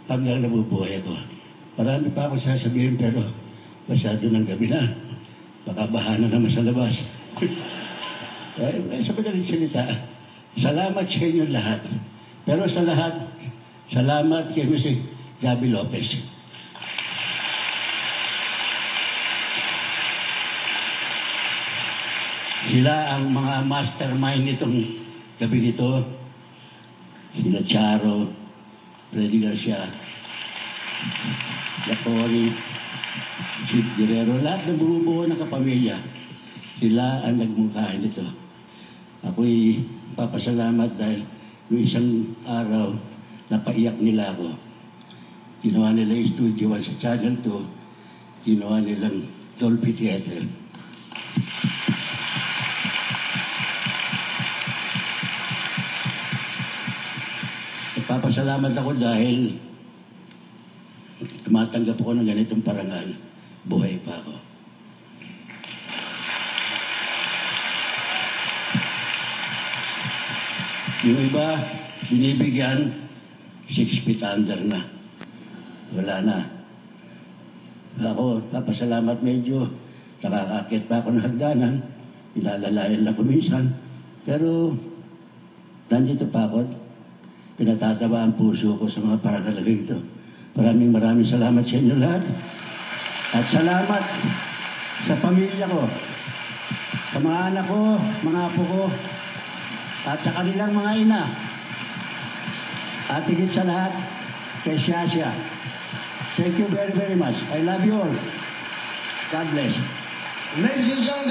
hanggang nabubuhay ako. Marami pa ako sasabihin pero masyado ng gabi na. Baka bahana naman sa labas. Sa madaling salita, salamat sa inyo lahat. Pero sa lahat, salamat kay Mr. Gabby Lopez. Sila ang mga mastermind nitong gabi nito. Sila Charo, Freddy Garcia, Lacori, Chief Guerrero, lahat ng bumubuo ng kapamilya. Sila ang nagmungkahin nito. Ako'y papasalamat dahil yung isang araw napaiyak nila ako. Ginawa nila yung Studio 1 sa Channel 2, ginawa nilang Dolby Theater. Papasalamat ako dahil tumatanggap ako ng ganitong parangal. Buhay pa ako. Yung iba, binibigyan 6 feet under na. Wala na. Ako, papasalamat medyo. Nakakakit pa ako ng hagdanan. Ilalalayan lang ko minsan. Pero, nandito pa ako. Pinatatawa ang puso ko sa mga parangalagay ito. Maraming salamat sa inyo lahat. At salamat sa pamilya ko, sa mga anak ko, mga apo ko, at sa kanilang mga ina. At higit sa lahat, kay Shasha. Thank you very much. I love you all. God bless. Ladies and gentlemen,